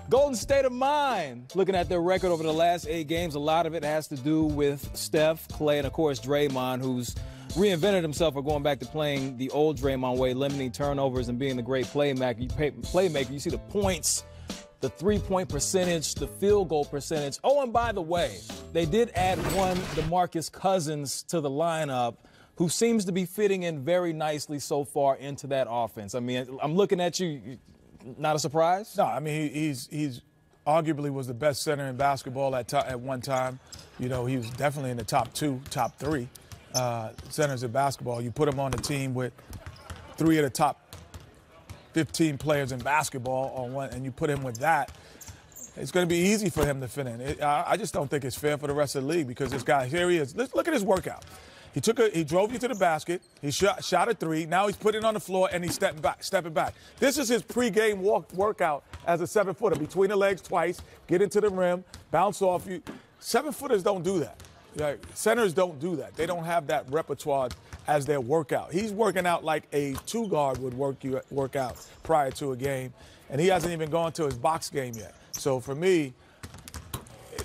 Golden State of Mind. Looking at their record over the last 8 games, a lot of it has to do with Steph, Clay, and, of course, Draymond, who's reinvented himself or going back to playing the old Draymond way, limiting turnovers and being the great playmaker. You see the points, the three-point percentage, the field goal percentage. Oh, and by the way, they did add one DeMarcus Cousins to the lineup, who seems to be fitting in very nicely so far into that offense. I mean, I'm looking at you. Not a surprise? No, I mean, he's arguably was the best center in basketball at one time. You know, he was definitely in the top 2, top 3 centers in basketball. You put him on a team with 3 of the top 15 players in basketball on one, and you put him with that, it's going to be easy for him to fit in. I just don't think it's fair for the rest of the league because this guy, here he is. Let's look at his workout. He drove you to the basket. He shot a 3. Now he's putting it on the floor and he's stepping back. This is his pregame workout as a 7-footer. Between the legs twice, get into the rim, bounce off you. 7-footers don't do that. Like, centers don't do that. They don't have that repertoire as their workout. He's working out like a 2-guard would work out prior to a game, and he hasn't even gone to his box game yet. So for me,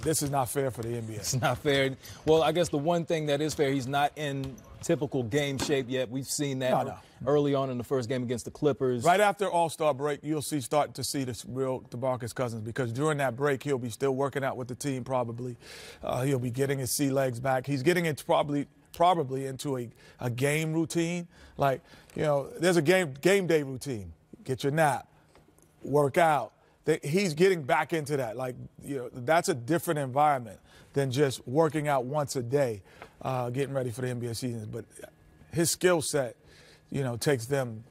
this is not fair for the NBA. It's not fair. Well, I guess the one thing that is fair, he's not in typical game shape yet. We've seen that early on in the first game against the Clippers. Right after All-Star break, you'll start to see this real DeMarcus Cousins because during that break, he'll be still working out with the team probably. He'll be getting his sea legs back. He's getting it probably into a game routine. Like, you know, there's a game day routine. Get your nap, work out. He's getting back into that. Like, you know, that's a different environment than just working out once a day, getting ready for the NBA season. But his skill set, you know, takes them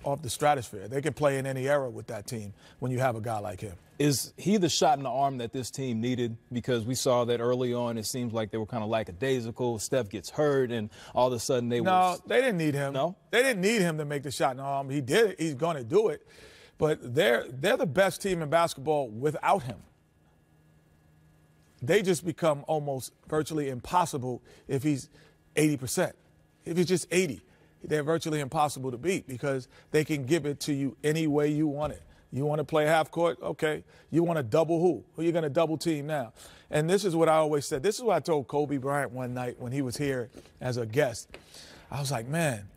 off the stratosphere. They can play in any era with that team when you have a guy like him. Is he the shot in the arm that this team needed? Because we saw that early on, it seems like they were kind of lackadaisical. Steph gets hurt, and all of a sudden they No, they didn't need him. No? They didn't need him to make the shot in the arm. He did it. He's going to do it. But they're the best team in basketball without him. They just become almost virtually impossible if he's 80%. If he's just 80, they're virtually impossible to beat because they can give it to you any way you want it. You want to play half court? Okay. You want to double who? Who are you going to double team now? And this is what I always said. This is what I told Kobe Bryant one night when he was here as a guest. I was like, man,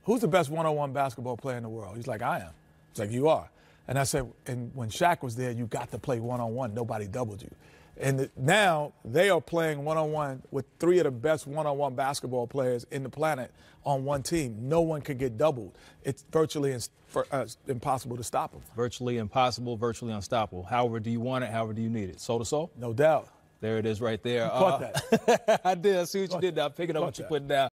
who's the best one-on-one basketball player in the world? He's like, I am. It's like, you are. And I said, and when Shaq was there, you got to play one-on-one. Nobody doubled you. And now they are playing one-on-one with 3 of the best one-on-one basketball players in the planet on one team. No one could get doubled. It's virtually impossible to stop them. Virtually impossible, virtually unstoppable. However do you want it, however do you need it. Soul to soul? No doubt. There it is right there. You caught that. I did. I see what you did now. I'm picking up what you're putting down.